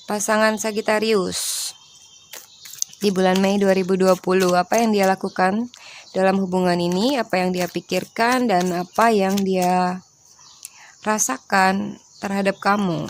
Pasangan Sagittarius di bulan Mei 2020, apa yang dia lakukan dalam hubungan ini, apa yang dia pikirkan, dan apa yang dia rasakan terhadap kamu.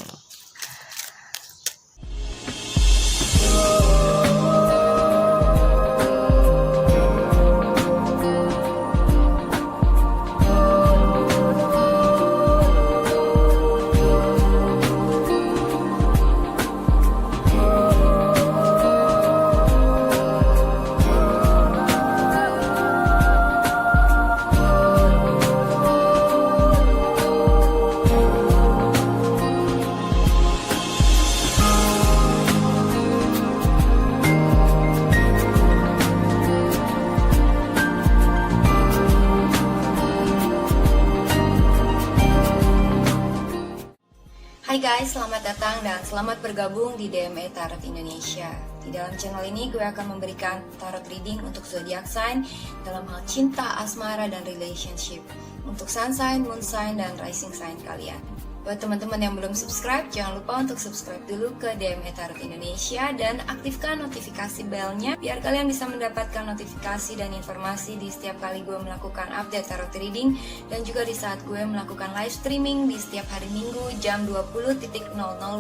Hai guys, selamat datang dan selamat bergabung di DME Tarot Indonesia. Di dalam channel ini gue akan memberikan tarot reading untuk zodiac sign dalam hal cinta, asmara, dan relationship. Untuk sun sign, moon sign, dan rising sign kalian. Buat teman-teman yang belum subscribe, jangan lupa untuk subscribe dulu ke DME Tarot Indonesia dan aktifkan notifikasi belnya biar kalian bisa mendapatkan notifikasi dan informasi di setiap kali gue melakukan update tarot reading dan juga di saat gue melakukan live streaming di setiap hari Minggu jam 20.00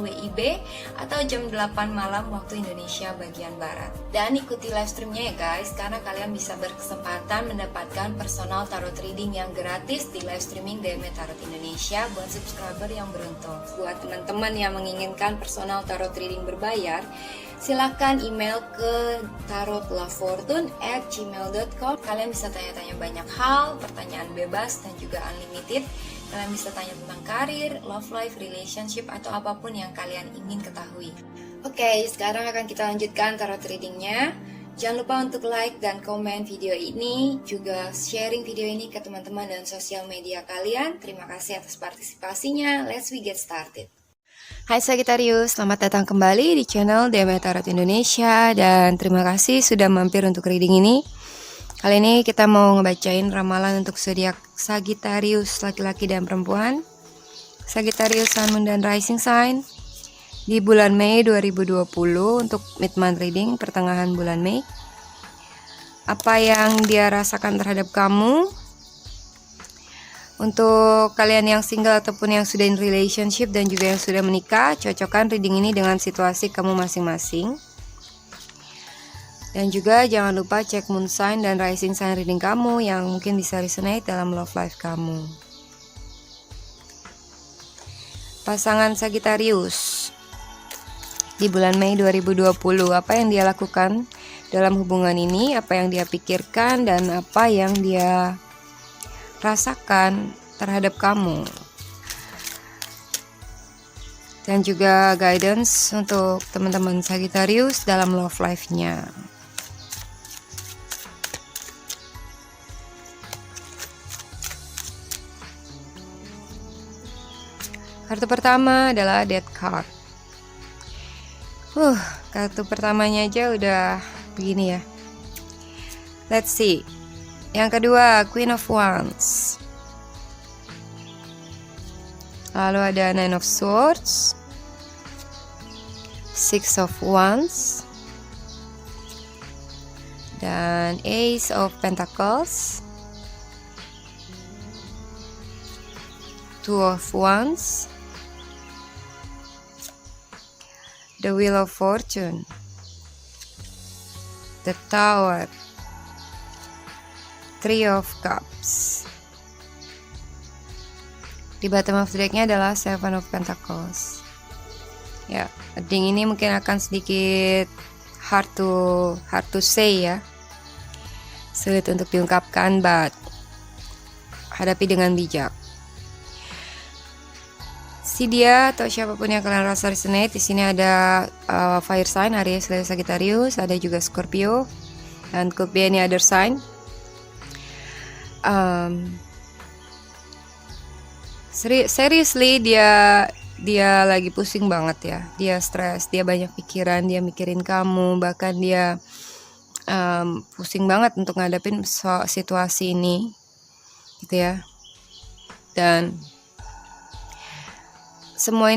WIB atau jam 8 malam waktu Indonesia bagian Barat. Dan ikuti live streamnya ya guys, karena kalian bisa berkesempatan mendapatkan personal tarot reading yang gratis di live streaming DME Tarot Indonesia buat subscriber yang beruntung. Buat teman-teman yang menginginkan personal tarot reading berbayar, silakan email ke tarotlafortune@gmail.com. Kalian bisa tanya-tanya banyak hal, pertanyaan bebas dan juga unlimited. Kalian bisa tanya tentang karir, love life, relationship, atau apapun yang kalian ingin ketahui. Oke, sekarang akan kita lanjutkan tarot readingnya. Jangan lupa untuk like dan komen video ini, juga sharing video ini ke teman-teman dan sosial media kalian. Terima kasih atas partisipasinya. Let's we get started. Hai Sagittarius, selamat datang kembali di channel DME Tarot Indonesia dan terima kasih sudah mampir untuk reading ini. Kali ini kita mau ngebacain ramalan untuk zodiak Sagittarius laki-laki dan perempuan, Sagittarius Sun, Moon, dan Rising Sign di bulan Mei 2020 untuk mid-month reading pertengahan bulan Mei. Apa yang dia rasakan terhadap kamu. Untuk kalian yang single ataupun yang sudah in relationship dan juga yang sudah menikah, cocokkan reading ini dengan situasi kamu masing-masing. Dan juga jangan lupa cek moon sign dan rising sign reading kamu yang mungkin bisa resonate dalam love life kamu. Pasangan Sagittarius di bulan Mei 2020, apa yang dia lakukan dalam hubungan ini, apa yang dia pikirkan, dan apa yang dia rasakan terhadap kamu. Dan juga guidance untuk teman-teman Sagittarius dalam love life-nya. Kartu pertama adalah Death card. Kartu pertamanya aja udah begini ya. Let's see. Yang kedua, Queen of Wands. Lalu ada Nine of Swords, Six of Wands, dan Ace of Pentacles, Two of Wands, The Wheel of Fortune, The Tower, Three of Cups. Di bottom of the decknya adalah Seven of Pentacles. Ya, reading ini mungkin akan sedikit hard to say ya, sulit untuk diungkapkan, but hadapi dengan bijak. Si dia atau siapapun yang kalian rasa resonate, di sini ada fire sign, Aries, Leo, Sagittarius, ada juga Scorpio, dan could be any other sign. Seriously dia lagi pusing banget ya, dia stres, dia banyak pikiran, dia mikirin kamu, bahkan dia pusing banget untuk ngadepin situasi ini, gitu ya. Dan semua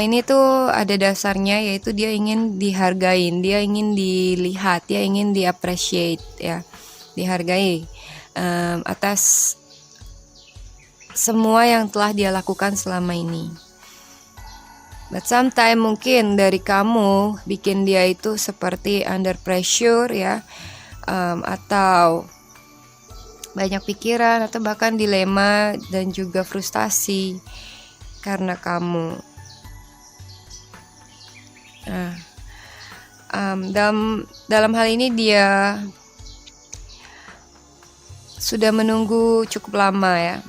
ini tuh ada dasarnya, yaitu dia ingin dihargain, dia ingin dilihat, dia ingin di-appreciate ya, dihargai atas semua yang telah dia lakukan selama ini. But sometimes mungkin dari kamu bikin dia itu seperti under pressure ya, atau banyak pikiran, atau bahkan dilema dan juga frustasi karena kamu. Dalam hal ini dia sudah menunggu cukup lama ya.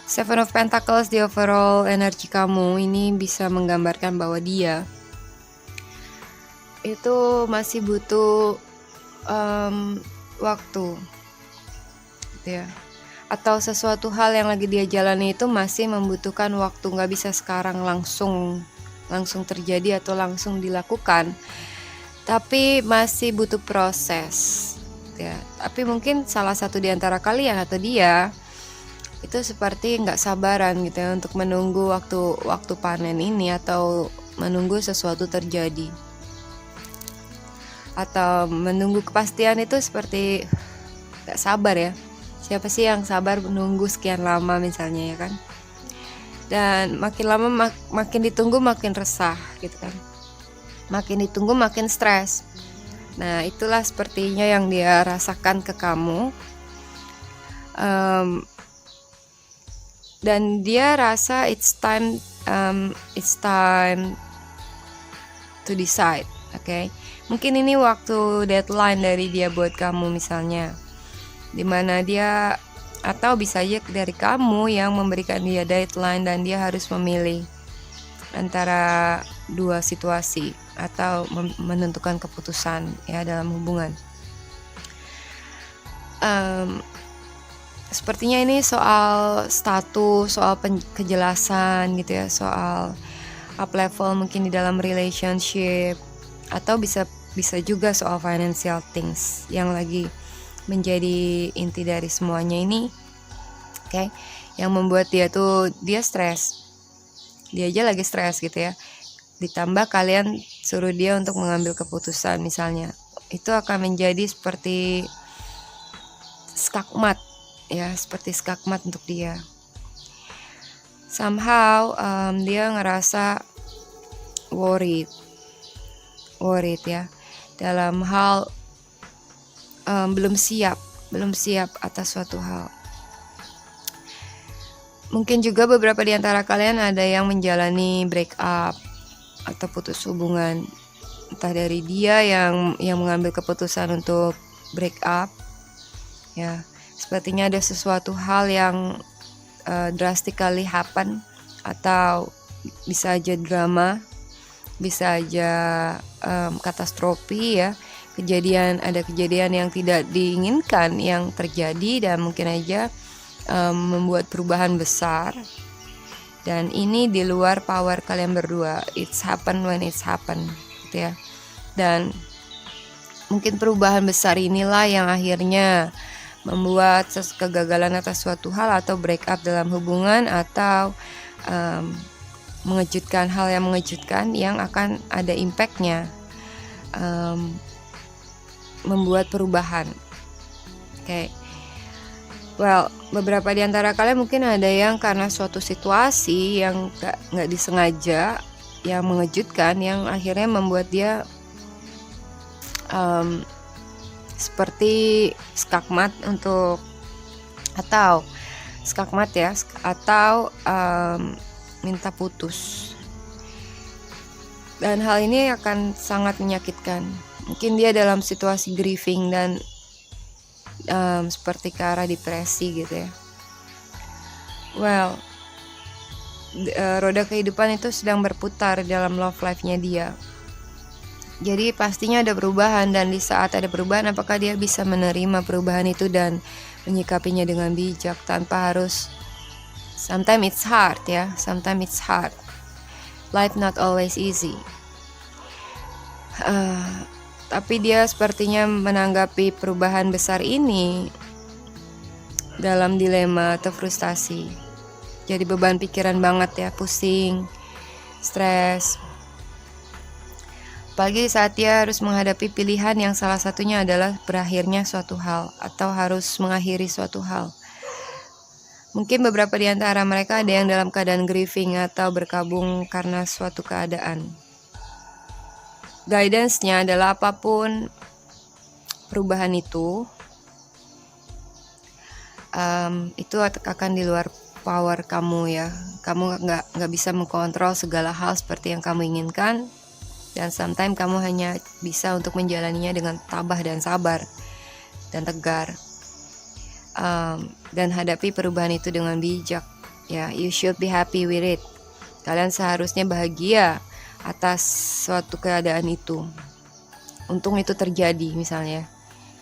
Seven of Pentacles, di overall energi kamu ini bisa menggambarkan bahwa dia itu masih butuh waktu gitu ya. Atau sesuatu hal yang lagi dia jalani itu masih membutuhkan waktu, nggak bisa sekarang langsung terjadi atau langsung dilakukan, tapi masih butuh proses ya. Tapi mungkin salah satu di antara kalian atau dia itu seperti nggak sabaran gitu ya untuk menunggu waktu panen ini, atau menunggu sesuatu terjadi, atau menunggu kepastian itu seperti nggak sabar ya. Siapa sih yang sabar menunggu sekian lama misalnya ya kan? Dan makin lama makin ditunggu makin resah gitu kan, makin ditunggu makin stres. Nah itulah sepertinya yang dia rasakan ke kamu. Dan dia rasa it's time to decide, okay? Mungkin ini waktu deadline dari dia buat kamu misalnya, dimana dia, atau bisa aja dari kamu yang memberikan dia deadline dan dia harus memilih antara dua situasi atau menentukan keputusan ya dalam hubungan. Sepertinya ini soal status, soal kejelasan gitu ya, soal up level mungkin di dalam relationship, atau bisa juga soal financial things yang lagi menjadi inti dari semuanya ini, okay? Yang membuat dia stres, dia aja lagi stres gitu ya, ditambah kalian suruh dia untuk mengambil keputusan misalnya, itu akan menjadi seperti skakmat ya, seperti skakmat untuk dia. Somehow dia ngerasa worried ya, dalam hal belum siap atas suatu hal. Mungkin juga beberapa di antara kalian ada yang menjalani break up atau putus hubungan, entah dari dia yang mengambil keputusan untuk break up ya. Sepertinya ada sesuatu hal yang drastically happen, atau bisa aja drama, bisa aja katastrofi ya, ada kejadian yang tidak diinginkan yang terjadi, dan mungkin aja membuat perubahan besar, dan ini di luar power kalian berdua. It's happen when it's happen gitu ya. Dan mungkin perubahan besar inilah yang akhirnya membuat kegagalan atas suatu hal, atau break up dalam hubungan, atau mengejutkan, hal yang mengejutkan yang akan ada impactnya, membuat perubahan. Okay. Well, beberapa di antara kalian mungkin ada yang karena suatu situasi yang nggak disengaja, yang mengejutkan, yang akhirnya membuat dia seperti skakmat atau minta putus. Dan hal ini akan sangat menyakitkan. Mungkin dia dalam situasi grieving dan seperti ke arah depresi gitu ya. Well, roda kehidupan itu sedang berputar dalam love life-nya dia. Jadi pastinya ada perubahan, dan di saat ada perubahan, apakah dia bisa menerima perubahan itu dan menyikapinya dengan bijak tanpa harus, sometimes it's hard ya, sometimes it's hard. Life not always easy. Tapi dia sepertinya menanggapi perubahan besar ini dalam dilema atau frustasi. jadi beban pikiran banget ya, pusing, stres. Apalagi saat dia harus menghadapi pilihan yang salah satunya adalah berakhirnya suatu hal atau harus mengakhiri suatu hal. Mungkin beberapa di antara mereka ada yang dalam keadaan grieving atau berkabung karena suatu keadaan. Guidance-nya adalah apapun perubahan itu akan di luar power kamu ya. Kamu nggak bisa mengkontrol segala hal seperti yang kamu inginkan. Dan sometimes kamu hanya bisa untuk menjalaninya dengan tabah dan sabar dan tegar. Dan hadapi perubahan itu dengan bijak. Ya, you should be happy with it. Kalian seharusnya bahagia atas suatu keadaan itu. Untung itu terjadi misalnya.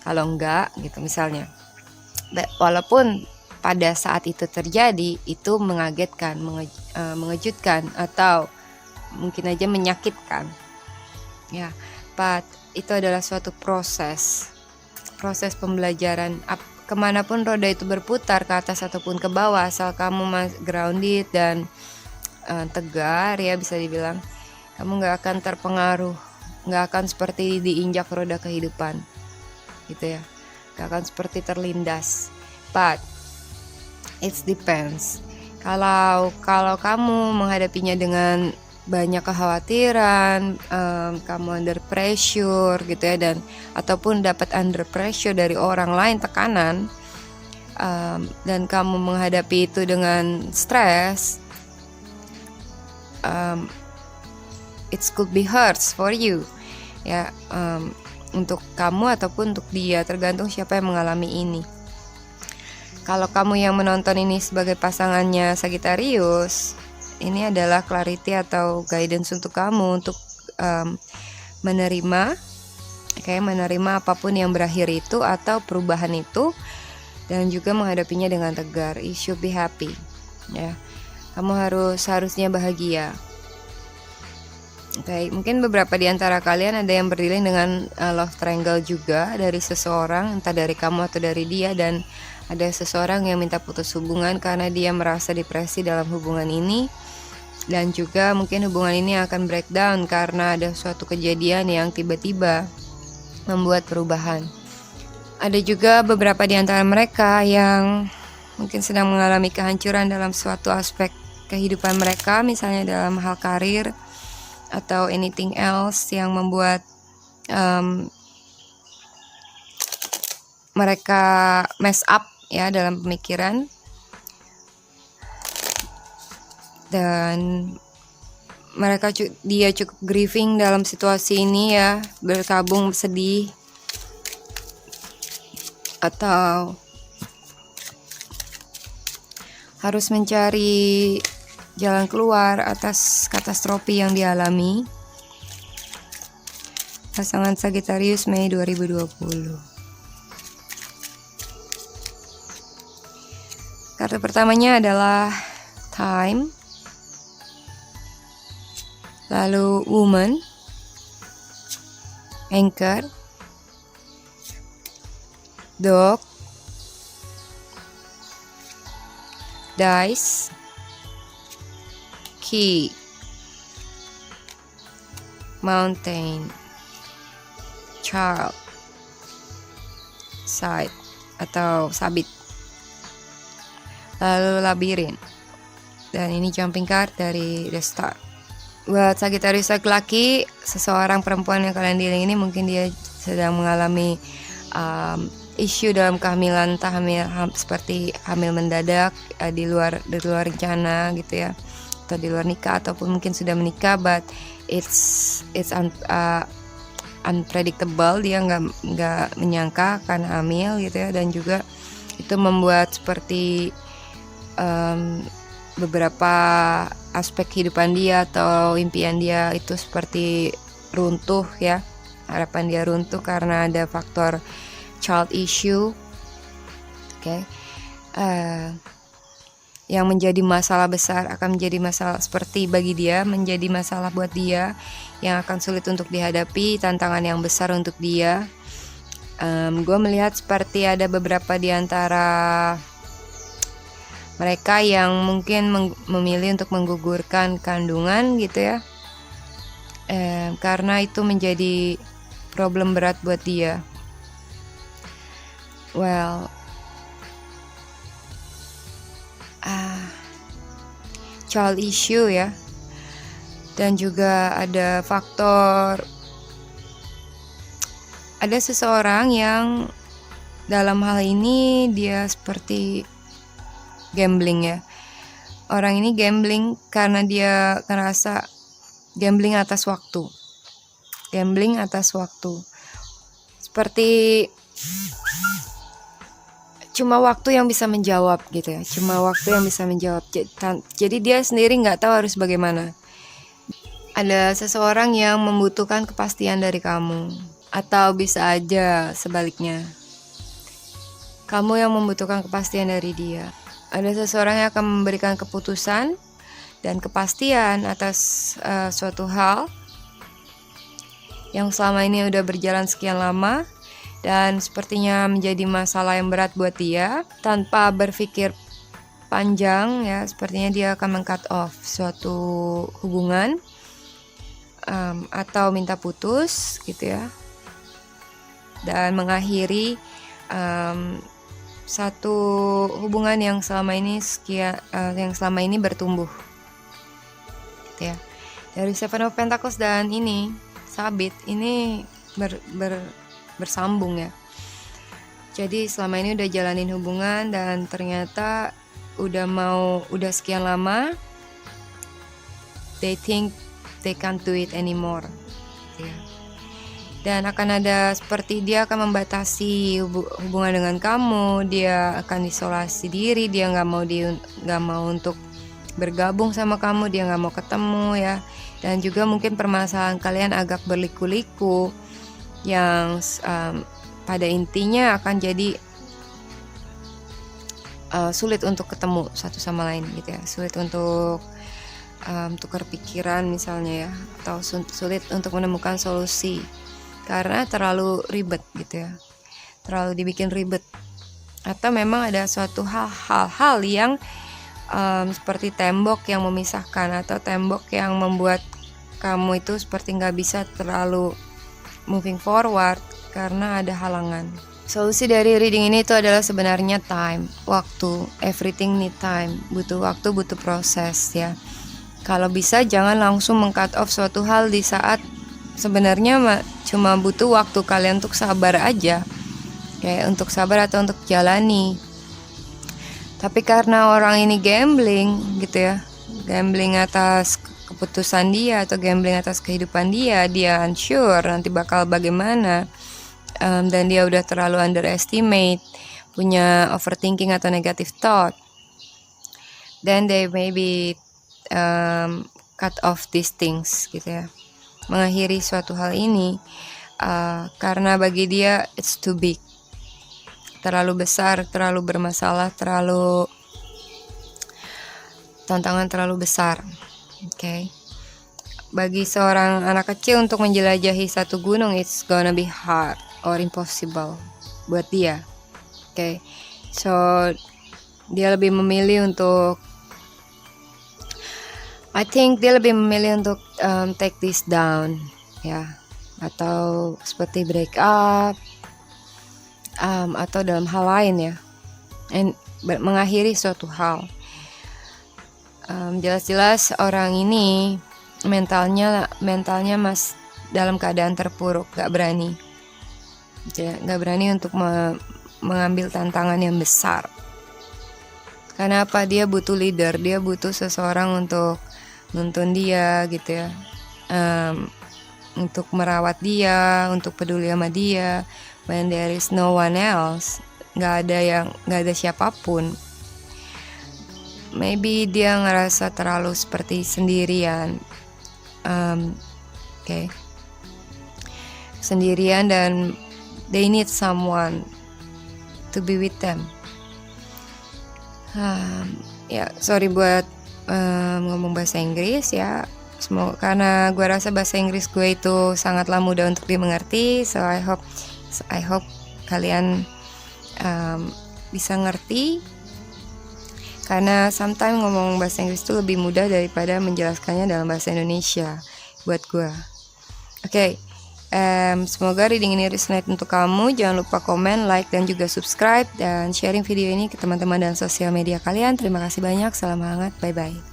Kalau enggak gitu misalnya. Walaupun pada saat itu terjadi, itu mengagetkan, mengejutkan atau mungkin aja menyakitkan. Ya, but itu adalah suatu proses pembelajaran. Kemanapun roda itu berputar, ke atas ataupun ke bawah, asal kamu grounded dan tegar ya, bisa dibilang kamu gak akan terpengaruh, gak akan seperti diinjak roda kehidupan gitu ya, gak akan seperti terlindas. But it depends. Kalau kamu menghadapinya dengan banyak kekhawatiran, kamu under pressure gitu ya, dan ataupun dapat under pressure dari orang lain, tekanan, dan kamu menghadapi itu dengan stres, it could be hurts for you ya, untuk kamu ataupun untuk dia, tergantung siapa yang mengalami ini. Kalau kamu yang menonton ini sebagai pasangannya Sagittarius, ini adalah clarity atau guidance untuk kamu untuk menerima apapun yang berakhir itu atau perubahan itu, dan juga menghadapinya dengan tegar. You should be happy ya. Kamu harusnya bahagia. Oke, mungkin beberapa di antara kalian ada yang berdileng dengan love triangle juga dari seseorang, entah dari kamu atau dari dia, dan ada seseorang yang minta putus hubungan karena dia merasa depresi dalam hubungan ini. Dan juga mungkin hubungan ini akan breakdown karena ada suatu kejadian yang tiba-tiba membuat perubahan. Ada juga beberapa di antara mereka yang mungkin sedang mengalami kehancuran dalam suatu aspek kehidupan mereka, misalnya dalam hal karir atau anything else yang membuat mereka mess up ya dalam pemikiran. Dan dia cukup grieving dalam situasi ini ya, berkabung sedih atau harus mencari jalan keluar atas katastrofi yang dialami. Pasangan Sagittarius Mei 2020. Kartu pertamanya adalah Time, lalu Woman, Anchor, Dog, Dice, Key, Mountain, Child, Side atau Sabit, lalu Labirin, dan ini jumping card dari The Star. Buat Sagittarius laki-laki, seseorang perempuan yang kalian dealing ini mungkin dia sedang mengalami isu dalam kehamilan, entah seperti hamil mendadak, di luar rencana gitu ya, atau di luar nikah, ataupun mungkin sudah menikah but it's unpredictable, dia nggak menyangka akan hamil gitu ya, dan juga itu membuat seperti beberapa aspek kehidupan dia atau impian dia itu seperti runtuh ya, harapan dia runtuh karena ada faktor child issue. Yang menjadi masalah besar, akan menjadi masalah seperti bagi dia, menjadi masalah buat dia yang akan sulit untuk dihadapi, tantangan yang besar untuk dia. Gue melihat seperti ada beberapa di antara mereka yang mungkin memilih untuk menggugurkan kandungan gitu ya, karena itu menjadi problem berat buat dia. Well, child issue ya, dan juga ada faktor, ada seseorang yang dalam hal ini dia seperti gambling ya. Orang ini gambling karena dia ngerasa gambling atas waktu. Gambling atas waktu. Seperti cuma waktu yang bisa menjawab gitu ya. Cuma waktu yang bisa menjawab. Jadi dia sendiri nggak tahu harus bagaimana. Ada seseorang yang membutuhkan kepastian dari kamu. Atau bisa aja sebaliknya. Kamu yang membutuhkan kepastian dari dia. Ada seseorang yang akan memberikan keputusan dan kepastian atas suatu hal yang selama ini udah berjalan sekian lama dan sepertinya menjadi masalah yang berat buat dia. Tanpa berpikir panjang ya, sepertinya dia akan meng-cut off suatu hubungan atau minta putus gitu ya, dan mengakhiri satu hubungan yang selama ini bertumbuh gitu ya. Dari Seven of Pentacles dan ini Sabit ini bersambung ya. Jadi selama ini udah jalanin hubungan dan ternyata udah sekian lama, they think they can't do it anymore gitu ya. Dan akan ada seperti dia akan membatasi hubungan dengan kamu, dia akan isolasi diri, dia nggak mau untuk bergabung sama kamu, dia nggak mau ketemu ya. Dan juga mungkin permasalahan kalian agak berliku-liku yang pada intinya akan jadi sulit untuk ketemu satu sama lain gitu ya, sulit untuk tukar pikiran misalnya ya, atau sulit untuk menemukan solusi. Karena terlalu ribet gitu ya, terlalu dibikin ribet, atau memang ada suatu hal-hal yang seperti tembok yang memisahkan, atau tembok yang membuat kamu itu seperti nggak bisa terlalu moving forward karena ada halangan. Solusi dari reading ini itu adalah sebenarnya time, waktu, everything need time, butuh waktu, butuh proses ya. Kalau bisa jangan langsung meng-cut off suatu hal di saat sebenarnya cuma butuh waktu kalian untuk sabar aja, kayak untuk sabar atau untuk jalani. Tapi karena orang ini gambling gitu ya, gambling atas keputusan dia atau gambling atas kehidupan dia unsure nanti bakal bagaimana, dan dia udah terlalu underestimate, punya overthinking atau negative thought, then they maybe cut off these things gitu ya, mengakhiri suatu hal ini karena bagi dia it's too big, terlalu besar, terlalu bermasalah, terlalu tantangan terlalu besar. Okay. Bagi seorang anak kecil untuk menjelajahi satu gunung, it's gonna be hard or impossible buat dia. Okay. So dia lebih memilih untuk take this down ya, atau seperti break up atau dalam hal lain ya, mengakhiri suatu hal. Jelas-jelas orang ini mentalnya dalam keadaan terpuruk, gak berani untuk mengambil tantangan yang besar. Karena apa? Dia butuh leader, dia butuh seseorang untuk nuntun dia gitu ya, untuk merawat dia, untuk peduli sama dia. When there is no one else, nggak ada siapapun. Maybe dia ngerasa terlalu seperti sendirian, sendirian, dan they need someone to be with them. Ya, sorry buat ngomong bahasa Inggris ya. Semoga, karena gue rasa bahasa Inggris gue itu sangatlah mudah untuk dimengerti. So I hope kalian bisa ngerti. Karena sometimes ngomong bahasa Inggris itu lebih mudah daripada menjelaskannya dalam bahasa Indonesia buat gue. Oke, semoga reading ini resonate untuk kamu. Jangan lupa komen, like, dan juga subscribe, dan sharing video ini ke teman-teman dan sosial media kalian. Terima kasih banyak, salam hangat, bye-bye.